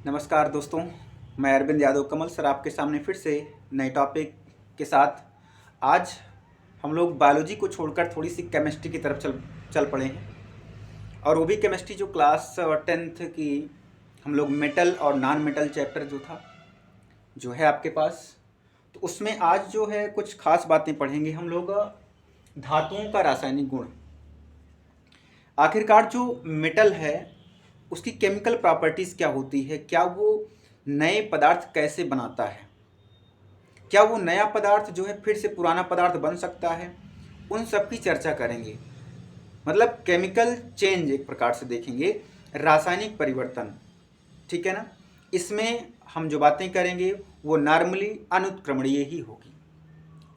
नमस्कार दोस्तों, मैं अरविंद यादव कमल सर आपके सामने फिर से नए टॉपिक के साथ। आज हम लोग बायोलॉजी को छोड़कर थोड़ी सी केमिस्ट्री की तरफ चल पड़े हैं, और वो भी केमिस्ट्री जो क्लास 10th की हम लोग मेटल और नॉन मेटल चैप्टर जो है आपके पास, तो उसमें आज जो है कुछ खास बातें पढ़ेंगे हम लोग। धातुओं का रासायनिक गुण। आखिरकार जो मेटल है उसकी केमिकल प्रॉपर्टीज़ क्या होती है, क्या वो नए पदार्थ कैसे बनाता है, क्या वो नया पदार्थ जो है फिर से पुराना पदार्थ बन सकता है, उन सब की चर्चा करेंगे। मतलब केमिकल चेंज एक प्रकार से देखेंगे, रासायनिक परिवर्तन, ठीक है ना। इसमें हम जो बातें करेंगे वो नॉर्मली अनुत्क्रमणीय ही होगी,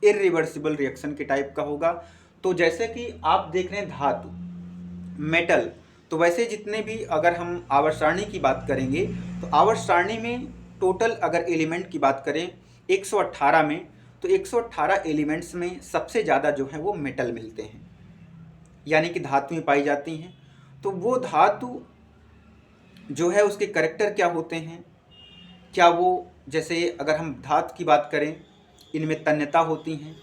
इरिवर्सिबल रिएक्शन के टाइप का होगा। तो जैसे कि आप देख रहे हैं धातु, मेटल, तो वैसे जितने भी अगर हम आवर्त सारणी की बात करेंगे तो आवर्त सारणी में टोटल अगर एलिमेंट की बात करें 118 में, तो 118 एलिमेंट्स में सबसे ज़्यादा जो है वो मेटल मिलते हैं, यानी कि धातुएं पाई जाती हैं। तो वो धातु जो है उसके करेक्टर क्या होते हैं, क्या वो, जैसे अगर हम धातु की बात करें, इनमें तन्यता होती हैं,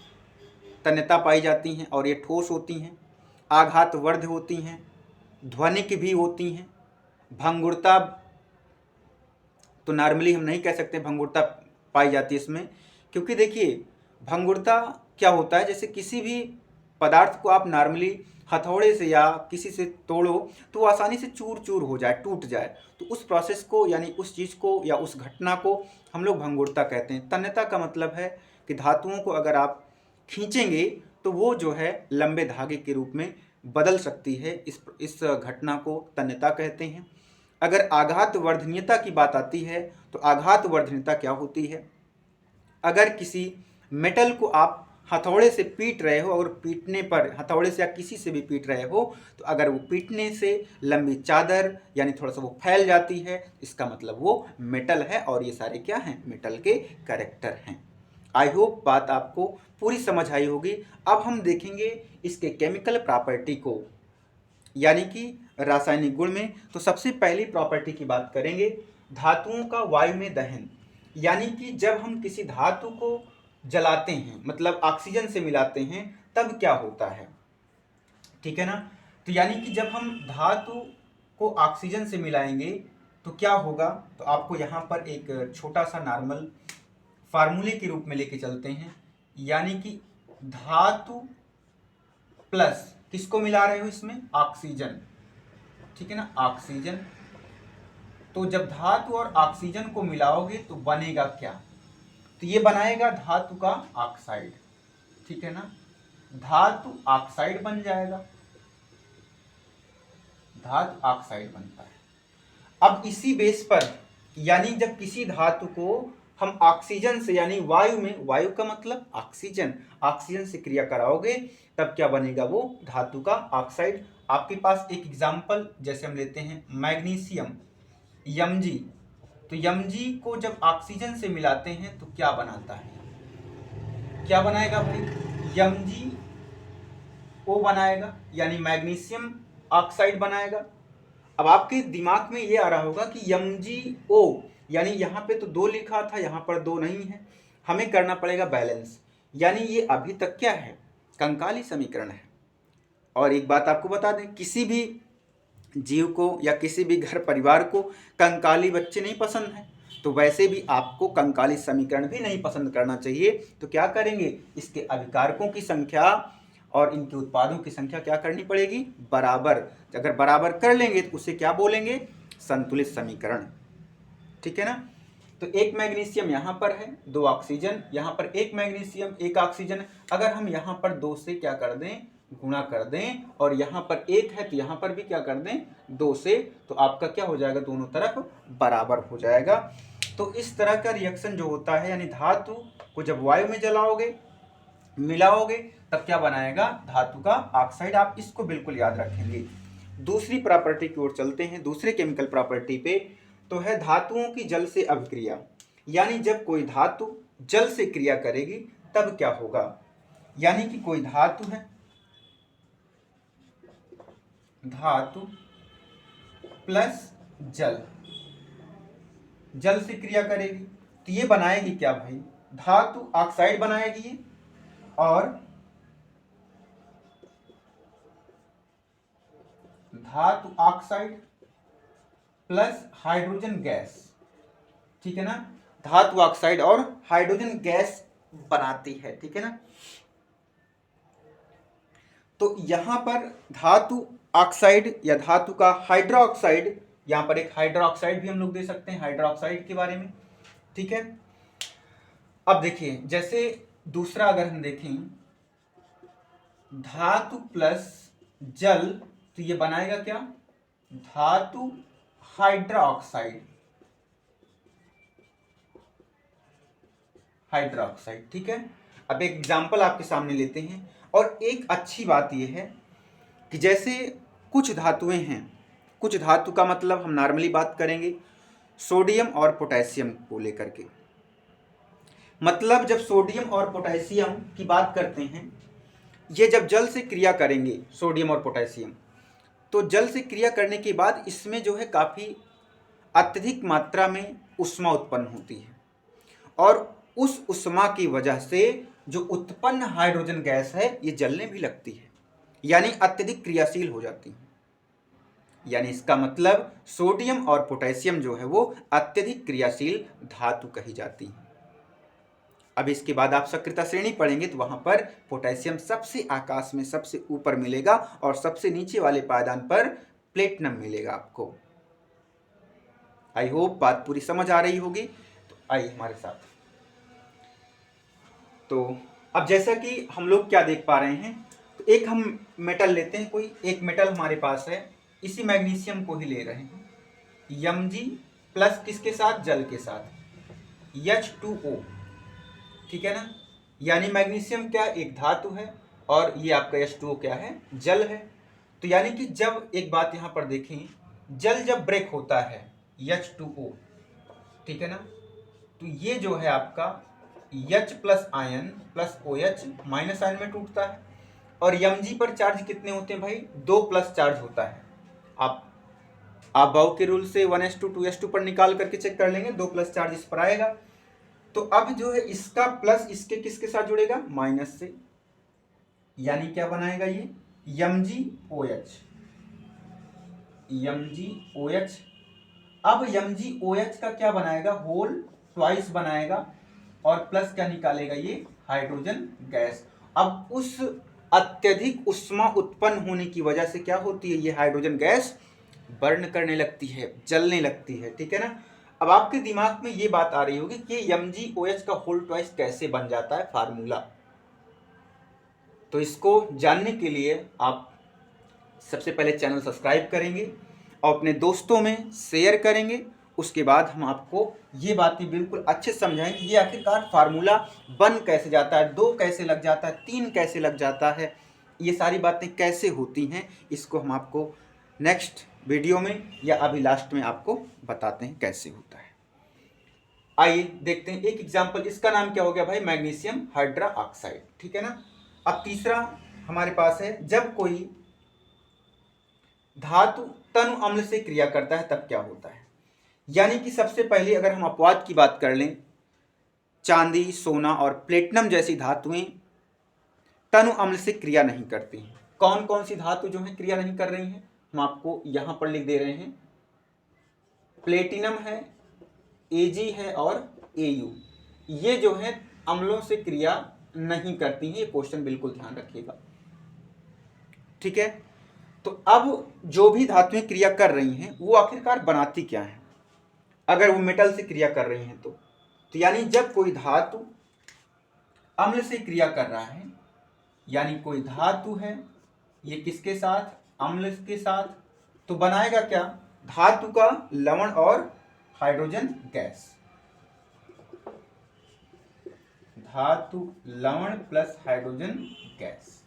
तन्यता पाई जाती हैं और ये ठोस होती हैं, आघातवर्ध होती हैं, ध्वनिक भी होती हैं, भंगुरता तो नॉर्मली हम नहीं कह सकते भंगुरता पाई जाती है इसमें, क्योंकि देखिए भंगुरता क्या होता है, जैसे किसी भी पदार्थ को आप नॉर्मली हथौड़े से या किसी से तोड़ो तो वो आसानी से चूर चूर हो जाए, टूट जाए, तो उस प्रोसेस को यानी उस चीज़ को या उस घटना को हम लोग भंगुरता कहते हैं। तन्यता का मतलब है कि धातुओं को अगर आप खींचेंगे तो वो जो है लंबे धागे के रूप में बदल सकती है, इस घटना को तन्यता कहते हैं। अगर आघात वर्धनीयता की बात आती है तो आघात वर्धनीयता क्या होती है, अगर किसी मेटल को आप हथौड़े से पीट रहे हो और पीटने पर, हथौड़े से या किसी से भी पीट रहे हो, तो अगर वो पीटने से लंबी चादर यानी थोड़ा सा वो फैल जाती है, इसका मतलब वो मेटल है, और ये सारे क्या हैं, मेटल के कैरेक्टर हैं। आई होप बात आपको पूरी समझ आई होगी। अब हम देखेंगे इसके केमिकल प्रॉपर्टी को, यानी कि रासायनिक गुण में। तो सबसे पहली प्रॉपर्टी की बात करेंगे, धातुओं का वायु में दहन। यानी कि जब हम किसी धातु को जलाते हैं, मतलब ऑक्सीजन से मिलाते हैं, तब क्या होता है, ठीक है ना। तो यानी कि जब हम धातु को ऑक्सीजन से मिलाएंगे तो क्या होगा, तो आपको यहाँ पर एक छोटा सा नॉर्मल फार्मूले के रूप में लेके चलते हैं। यानी कि धातु प्लस किसको मिला रहे हो इसमें, ऑक्सीजन, ठीक है ना, ऑक्सीजन। तो जब धातु और ऑक्सीजन को मिलाओगे तो बनेगा क्या, तो ये बनाएगा धातु का ऑक्साइड, ठीक है ना, धातु ऑक्साइड बन जाएगा, धातु ऑक्साइड बनता है। अब इसी बेस पर, यानी जब किसी धातु को हम ऑक्सीजन से यानी वायु में, वायु का मतलब ऑक्सीजन, ऑक्सीजन से क्रिया कराओगे तब क्या बनेगा, वो धातु का ऑक्साइड। आपके पास एक एग्जांपल जैसे हम लेते हैं मैग्नीशियम, Mg, तो Mg को जब ऑक्सीजन से मिलाते हैं तो क्या बनाता है, क्या बनाएगा भाई, MgO बनाएगा, यानी मैग्नीशियम ऑक्साइड बनाएगा। अब आपके दिमाग में ये आ रहा होगा कि MgO, यानी यहाँ पे तो 2 लिखा था, यहाँ पर 2 नहीं है, हमें करना पड़ेगा बैलेंस, यानी ये अभी तक क्या है, कंकाली समीकरण है। और एक बात आपको बता दें, किसी भी जीव को या किसी भी घर परिवार को कंकाली बच्चे नहीं पसंद हैं, तो वैसे भी आपको कंकाली समीकरण भी नहीं पसंद करना चाहिए। तो क्या करेंगे, इसके अभिकारकों की संख्या और इनके उत्पादों की संख्या क्या करनी पड़ेगी, बराबर। अगर बराबर कर लेंगे तो उसे क्या बोलेंगे, संतुलित समीकरण, ठीक है ना। तो एक मैग्नीशियम यहाँ पर है, 2 ऑक्सीजन, यहाँ पर एक मैग्नीशियम 1 ऑक्सीजन, अगर हम यहाँ पर 2 से क्या कर दें, गुणा कर दें, और यहाँ पर 1 है तो यहाँ पर भी क्या कर दें, 2 से, तो आपका क्या हो जाएगा, दोनों तरफ बराबर हो जाएगा। तो इस तरह का रिएक्शन जो होता है, यानी धातु को जब वायु में जलाओगे, मिलाओगे, तब क्या बनाएगा, धातु का ऑक्साइड। आप इसको बिल्कुल याद रखेंगे। दूसरी प्रॉपर्टी की ओर चलते हैं, दूसरे केमिकल प्रॉपर्टी पे, तो है धातुओं की जल से अभिक्रिया। यानी जब कोई धातु जल से क्रिया करेगी तब क्या होगा, यानी कि कोई धातु है, धातु प्लस जल, जल से क्रिया करेगी तो ये बनाएगी क्या भाई, धातु ऑक्साइड बनाएगी ये, और धातु ऑक्साइड प्लस हाइड्रोजन गैस, ठीक है ना, धातु ऑक्साइड और हाइड्रोजन गैस बनाती है, ठीक है ना। तो यहां पर धातु ऑक्साइड या धातु का हाइड्रोक्साइड, यहां पर एक हाइड्रोक्साइड भी हम लोग दे सकते हैं हाइड्रोक्साइड के बारे में, ठीक है। अब देखिए जैसे दूसरा अगर हम देखें धातु प्लस जल, तो ये बनाएगा क्या, धातु हाइड्रोक्साइड, हाइड्रोक्साइड, ठीक है। अब एक एग्जांपल आपके सामने लेते हैं। और एक अच्छी बात यह है कि जैसे कुछ धातुएं हैं, कुछ धातु का मतलब हम नॉर्मली बात करेंगे सोडियम और पोटेशियम को लेकर के, मतलब जब सोडियम और पोटेशियम की बात करते हैं, ये जब जल से क्रिया करेंगे सोडियम और पोटेशियम, तो जल से क्रिया करने के बाद इसमें जो है काफ़ी अत्यधिक मात्रा में ऊष्मा उत्पन्न होती है, और उस ऊष्मा की वजह से जो उत्पन्न हाइड्रोजन गैस है ये जलने भी लगती है, यानी अत्यधिक क्रियाशील हो जाती है। यानी इसका मतलब सोडियम और पोटेशियम जो है वो अत्यधिक क्रियाशील धातु कही जाती है। अब इसके बाद आप सक्रियता श्रेणी पढ़ेंगे तो वहां पर पोटेशियम सबसे आकाश में सबसे ऊपर मिलेगा और सबसे नीचे वाले पायदान पर प्लेटिनम मिलेगा आपको। आई होप बात पूरी समझ आ रही होगी। तो आइए हमारे साथ। तो अब जैसा कि हम लोग क्या देख पा रहे हैं, तो एक हम मेटल लेते हैं, कोई एक मेटल हमारे पास है, इसी मैग्नीशियम को ही ले रहे हैं, Mg प्लस किसके साथ, जल के साथ, H2O, ठीक है ना। यानी मैग्नीशियम क्या, एक धातु है, और ये आपका H2O क्या है, जल है। तो यानी कि जब एक बात यहाँ पर देखें, जल जब ब्रेक होता है H2O, ठीक है ना, तो ये जो है आपका H plus ion plus OH minus ion में टूटता है, और Mg पर चार्ज कितने होते हैं भाई, 2 प्लस चार्ज होता है। आप बाउ के रूल से 1s2 2s2 पर निकाल करके चेक कर लेंगे, 2 प्लस चार्ज इस पर आएगा। तो अब जो है इसका प्लस इसके किसके साथ जुड़ेगा, माइनस से, यानी क्या बनाएगा ये MgOH, MgOH। अब MgOH का क्या बनाएगा, होल ट्वाइस बनाएगा, और प्लस क्या निकालेगा, ये हाइड्रोजन गैस। अब उस अत्यधिक ऊष्मा उत्पन्न होने की वजह से क्या होती है, ये हाइड्रोजन गैस बर्न करने लगती है, जलने लगती है, ठीक है ना। अब आपके दिमाग में ये बात आ रही होगी कि MgOH का होल ट्वाइस कैसे बन जाता है, फार्मूला। तो इसको जानने के लिए आप सबसे पहले चैनल सब्सक्राइब करेंगे और अपने दोस्तों में शेयर करेंगे। उसके बाद हम आपको ये बातें बिल्कुल अच्छे समझाएंगे, ये आखिरकार फार्मूला बन कैसे जाता है, 2 कैसे लग जाता है, 3 कैसे लग जाता है, ये सारी बातें कैसे होती हैं, इसको हम आपको नेक्स्ट वीडियो में या अभी लास्ट में आपको बताते हैं कैसे होता है। आइए देखते हैं एक एग्जाम्पल, इसका नाम क्या हो गया भाई, मैग्नीशियम हाइड्रोक्साइड, ठीक है ना। अब तीसरा हमारे पास है, जब कोई धातु तनु अम्ल से क्रिया करता है तब क्या होता है। यानी कि सबसे पहले अगर हम अपवाद की बात कर लें, चांदी, सोना और प्लेटिनम जैसी धातुएं तनु अम्ल से क्रिया नहीं करती हैं। कौन कौन सी धातु जो है क्रिया नहीं कर रही हैं, हम आपको यहां पर लिख दे रहे हैं। प्लेटिनम है, Ag है और Au, ये जो है अम्लों से क्रिया नहीं करती हैं। ये क्वेश्चन बिल्कुल ध्यान रखिएगा, ठीक है। तो अब जो भी धातुएं क्रिया कर रही हैं वो आखिरकार बनाती क्या है, अगर वो मेटल से क्रिया कर रही हैं तो यानी जब कोई धातु अम्ल से क्रिया कर रहा है, यानी कोई धातु है ये किसके साथ, अम्ल के साथ, तो बनाएगा क्या, धातु का लवण और हाइड्रोजन गैस, धातु लवण प्लस हाइड्रोजन गैस।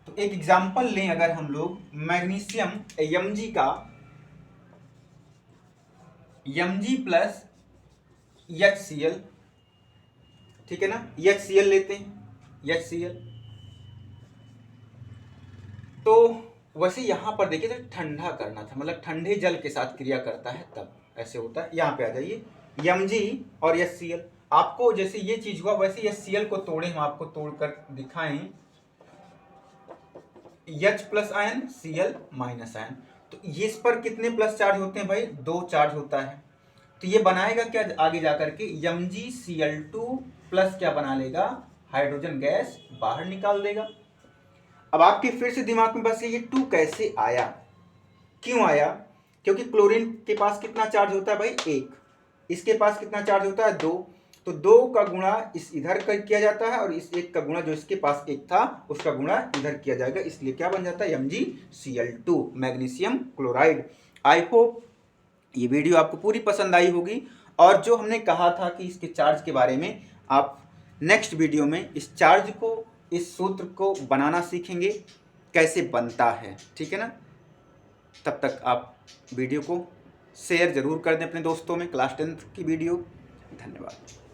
तो एक एग्जांपल लें अगर हम लोग, मैग्नीशियम Mg का Mg प्लस HCl, ठीक है ना, HCl लेते हैं, HCl। तो वैसे यहां पर देखिए तो ठंडा करना था, मतलब ठंडे जल के साथ क्रिया करता है तब, ऐसे होता है। यहाँ पे आ जाइए, Mg और HCl, आपको जैसे ये चीज हुआ वैसे HCl को तोड़े, हम आपको तोड़कर दिखाएं। H plus ion, Cl minus ion, तो ये इस पर कितने प्लस चार्ज होते हैं भाई? 2 चार्ज होता है। तो ये बनाएगा क्या आगे जाकर के? MgCl2 प्लस क्या बना लेगा? हाइड्रोजन गैस बाहर निकाल देगा। अब आपके फिर से दिमाग में बस ये 2 कैसे आया, क्यों आया? क्योंकि क्लोरीन के पास कितना चार्ज होता है भाई? 1। इसके पास कितना चार्ज होता है? 2। तो 2 का गुणा इस इधर कर किया जाता है और इस 1 का गुणा जो इसके पास 1 था उसका गुणा इधर किया जाएगा, इसलिए क्या बन जाता है? MgCl2, magnesium chloride. I hope ये वीडियो आपको पूरी पसंद आई होगी, और जो हमने कहा था कि इसके चार्ज के बारे में आप नेक्स्ट वीडियो में इस चार्ज को, इस सूत्र को बनाना सीखेंगे, कैसे बनता है, ठीक है ना? तब तक आप वीडियो को शेयर ज़रूर कर दें अपने दोस्तों में, क्लास 10th की वीडियो। धन्यवाद।